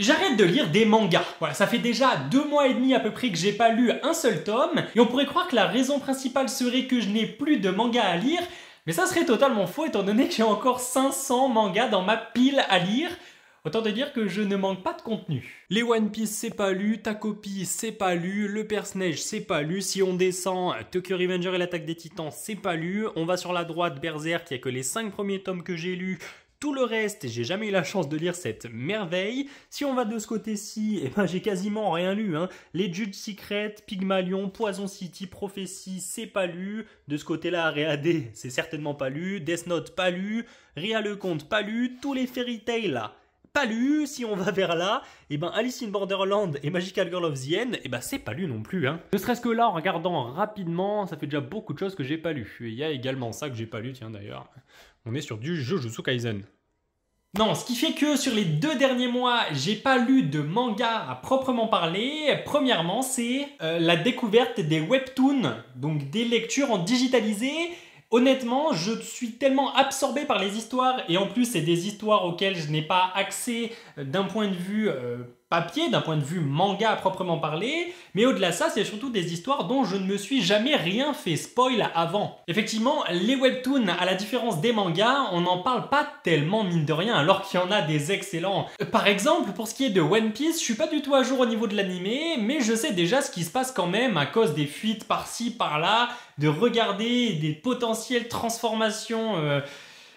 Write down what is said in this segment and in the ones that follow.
J'arrête de lire des mangas. Voilà, ça fait déjà 2 mois et demi à peu près que j'ai pas lu un seul tome, et on pourrait croire que la raison principale serait que je n'ai plus de mangas à lire, mais ça serait totalement faux étant donné que j'ai encore 500 mangas dans ma pile à lire. Autant te dire que je ne manque pas de contenu. Les One Piece c'est pas lu, ta copie c'est pas lu, le personnage c'est pas lu, si on descend, Tokyo Revenger et l'attaque des titans c'est pas lu, on va sur la droite, Berserk, il n'y a que les 5 premiers tomes que j'ai lus. Tout le reste, j'ai jamais eu la chance de lire cette merveille. Si on va de ce côté-ci, eh ben j'ai quasiment rien lu. Les Judge Secret, Pygmalion, Poison City, Prophétie, c'est pas lu. De ce côté-là, Réadé, c'est certainement pas lu. Death Note, pas lu. Ria le Conte, pas lu. Tous les Fairy Tail, là, pas lu. Si on va vers là, eh ben Alice in Borderland et Magical Girl of the End, eh ben c'est pas lu non plus. Ne serait-ce que là, en regardant rapidement, ça fait déjà beaucoup de choses que j'ai pas lu. Il y a également ça que j'ai pas lu, tiens d'ailleurs. On est sur du Jujutsu Kaisen. Non, ce qui fait que sur les 2 derniers mois, j'ai pas lu de manga à proprement parler. Premièrement, c'est la découverte des webtoons, donc des lectures en digitalisé. Honnêtement, je suis tellement absorbé par les histoires, et en plus c'est des histoires auxquelles je n'ai pas accès d'un point de vue papier, d'un point de vue manga à proprement parler, mais au-delà de ça, c'est surtout des histoires dont je ne me suis jamais rien fait spoil avant. Effectivement, les webtoons, à la différence des mangas, on n'en parle pas tellement mine de rien, alors qu'il y en a des excellents. Par exemple, pour ce qui est de One Piece, je suis pas du tout à jour au niveau de l'animé, mais je sais déjà ce qui se passe quand même à cause des fuites par-ci, par-là, de regarder des potentielles transformations...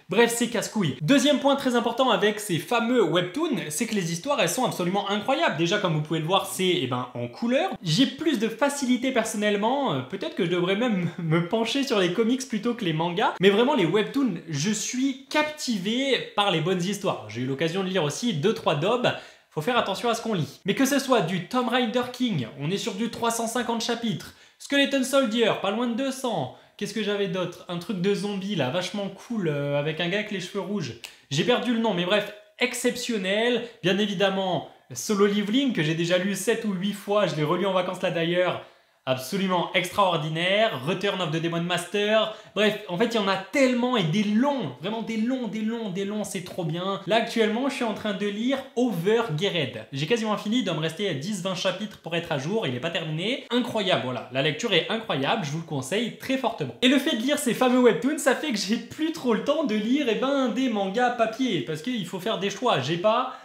Bref, c'est casse-couille. Deuxième point très important avec ces fameux webtoons, c'est que les histoires, elles sont absolument incroyables. Déjà, comme vous pouvez le voir, c'est en couleur. J'ai plus de facilité personnellement, peut-être que je devrais même me pencher sur les comics plutôt que les mangas. Mais vraiment, les webtoons, je suis captivé par les bonnes histoires. J'ai eu l'occasion de lire aussi 2-3 daubes. Faut faire attention à ce qu'on lit. Mais que ce soit du Tomb Raider King, on est sur du 350 chapitres, Skeleton Soldier, pas loin de 200... Qu'est-ce que j'avais d'autre? Un truc de zombie là, vachement cool, avec un gars avec les cheveux rouges. J'ai perdu le nom, mais bref, exceptionnel. Bien évidemment, Solo Leveling, que j'ai déjà lu 7 ou 8 fois, je l'ai relu en vacances là d'ailleurs. Absolument extraordinaire. Return of the Demon Master. Bref, en fait, il y en a tellement, et des longs, vraiment des longs, c'est trop bien. Là, actuellement, je suis en train de lire Overgeared. J'ai quasiment fini, il doit me rester 10-20 chapitres pour être à jour, il n'est pas terminé. Incroyable, voilà. La lecture est incroyable, je vous le conseille très fortement. Et le fait de lire ces fameux webtoons, ça fait que j'ai plus trop le temps de lire des mangas papier, parce qu'il faut faire des choix. J'ai pas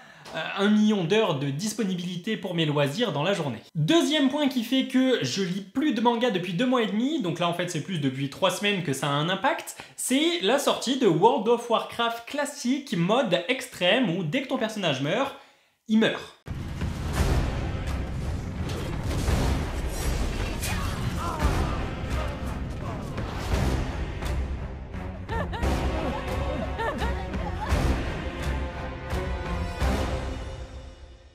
1 million d'heures de disponibilité pour mes loisirs dans la journée. Deuxième point qui fait que je lis plus de manga depuis 2 mois et demi, donc là en fait c'est plus depuis 3 semaines que ça a un impact, c'est la sortie de World of Warcraft classique mode extrême où dès que ton personnage meurt, il meurt.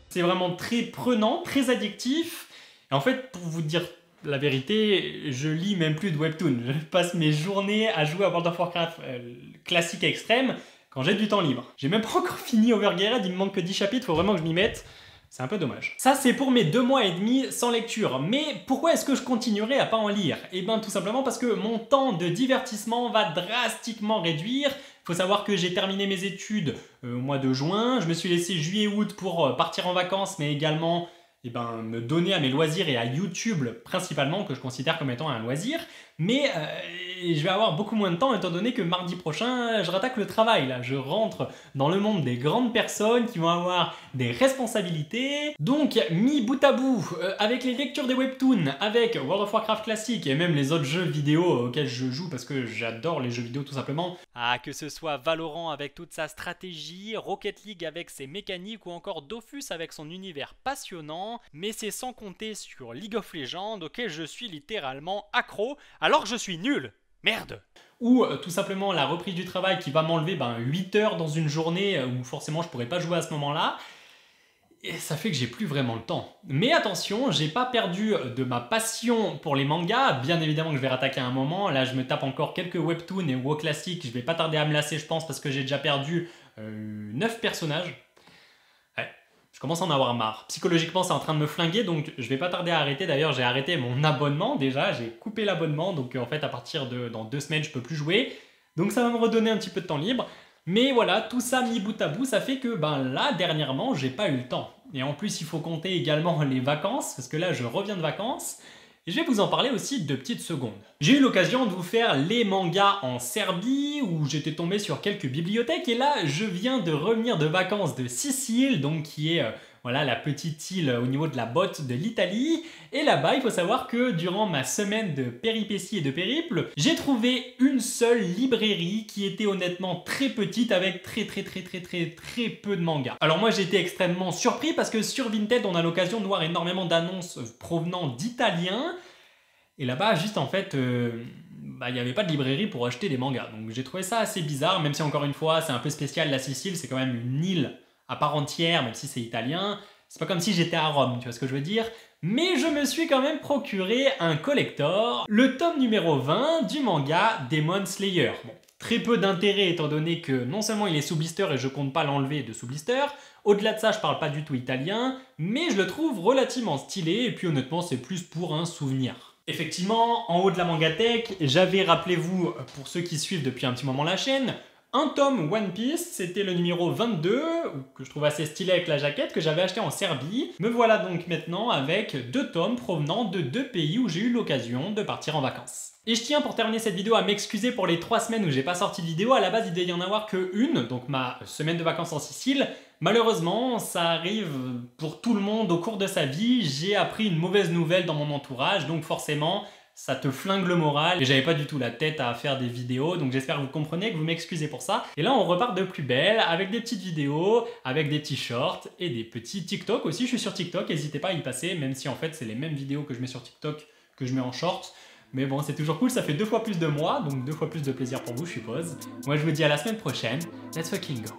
C'est vraiment très prenant, très addictif. Et en fait, pour vous dire la vérité, je lis même plus de webtoon. Je passe mes journées à jouer à World of Warcraft classique extrême quand j'ai du temps libre. J'ai même pas encore fini Overgeared, il me manque que 10 chapitres, faut vraiment que je m'y mette. C'est un peu dommage. Ça, c'est pour mes 2 mois et demi sans lecture. Mais pourquoi est-ce que je continuerai à pas en lire? Eh bien, tout simplement parce que mon temps de divertissement va drastiquement réduire. Il faut savoir que j'ai terminé mes études au mois de juin. Je me suis laissé juillet-août pour partir en vacances, mais également me donner à mes loisirs et à YouTube principalement, que je considère comme étant un loisir. Mais je vais avoir beaucoup moins de temps étant donné que mardi prochain, je rattaque le travail. Là. Je rentre dans le monde des grandes personnes qui vont avoir des responsabilités. Donc, mis bout à bout, avec les lectures des webtoons, avec World of Warcraft classique et même les autres jeux vidéo auxquels je joue parce que j'adore les jeux vidéo tout simplement. Ah, que ce soit Valorant avec toute sa stratégie, Rocket League avec ses mécaniques ou encore Dofus avec son univers passionnant, mais c'est sans compter sur League of Legends auquel je suis littéralement accro alors que je suis nul. Merde. Ou tout simplement la reprise du travail qui va m'enlever 8 heures dans une journée où forcément je pourrais pas jouer à ce moment-là. Et ça fait que j'ai plus vraiment le temps. Mais attention, j'ai pas perdu de ma passion pour les mangas. Bien évidemment que je vais rattaquer à un moment. Là, je me tape encore quelques webtoons et WoW classiques. Je vais pas tarder à me lasser, je pense, parce que j'ai déjà perdu 9 personnages. Ouais, je commence à en avoir marre. Psychologiquement, c'est en train de me flinguer, donc je vais pas tarder à arrêter. D'ailleurs, j'ai arrêté mon abonnement déjà. J'ai coupé l'abonnement, donc en fait, à partir de dans 2 semaines, je peux plus jouer. Donc ça va me redonner un petit peu de temps libre. Mais voilà, tout ça mis bout à bout, ça fait que ben là, dernièrement, j'ai pas eu le temps. Et en plus, il faut compter également les vacances, parce que là, je reviens de vacances. Et je vais vous en parler aussi 2 petites secondes. J'ai eu l'occasion de vous faire les mangas en Serbie, où j'étais tombé sur quelques bibliothèques, et là, je viens de revenir de vacances de Sicile, donc qui est voilà, la petite île au niveau de la botte de l'Italie. Et là-bas, il faut savoir que durant ma semaine de péripéties et de périple, j'ai trouvé une seule librairie qui était honnêtement très petite avec très peu de mangas. Alors moi, j'ai été extrêmement surpris parce que sur Vinted, on a l'occasion de voir énormément d'annonces provenant d'Italiens. Et là-bas, juste en fait, il n'y avait pas de librairie pour acheter des mangas. Donc j'ai trouvé ça assez bizarre, même si encore une fois, c'est un peu spécial, la Sicile, c'est quand même une île à part entière, même si c'est italien. C'est pas comme si j'étais à Rome, tu vois ce que je veux dire? Mais je me suis quand même procuré un collector, le tome numéro 20 du manga Demon Slayer. Bon, très peu d'intérêt étant donné que non seulement il est sous blister et je compte pas l'enlever de sous blister, au-delà de ça je parle pas du tout italien, mais je le trouve relativement stylé et puis honnêtement c'est plus pour un souvenir. Effectivement, en haut de la mangatech, j'avais, rappelez-vous, pour ceux qui suivent depuis un petit moment la chaîne, un tome One Piece, c'était le numéro 22, que je trouve assez stylé avec la jaquette, que j'avais acheté en Serbie. Me voilà donc maintenant avec 2 tomes provenant de 2 pays où j'ai eu l'occasion de partir en vacances. Et je tiens pour terminer cette vidéo à m'excuser pour les 3 semaines où j'ai pas sorti de vidéo. À la base, il devait y en avoir que une, donc ma semaine de vacances en Sicile. Malheureusement, ça arrive pour tout le monde au cours de sa vie. J'ai appris une mauvaise nouvelle dans mon entourage, donc forcément, ça te flingue le moral et j'avais pas du tout la tête à faire des vidéos, donc j'espère que vous comprenez, que vous m'excusez pour ça. Et là on repart de plus belle avec des petites vidéos, avec des petits shorts et des petits TikTok aussi. Je suis sur TikTok, n'hésitez pas à y passer, même si en fait c'est les mêmes vidéos que je mets sur TikTok que je mets en short. Mais bon, c'est toujours cool, ça fait 2 fois plus de moi, donc 2 fois plus de plaisir pour vous, je suppose. Moi je vous dis à la semaine prochaine, let's fucking go.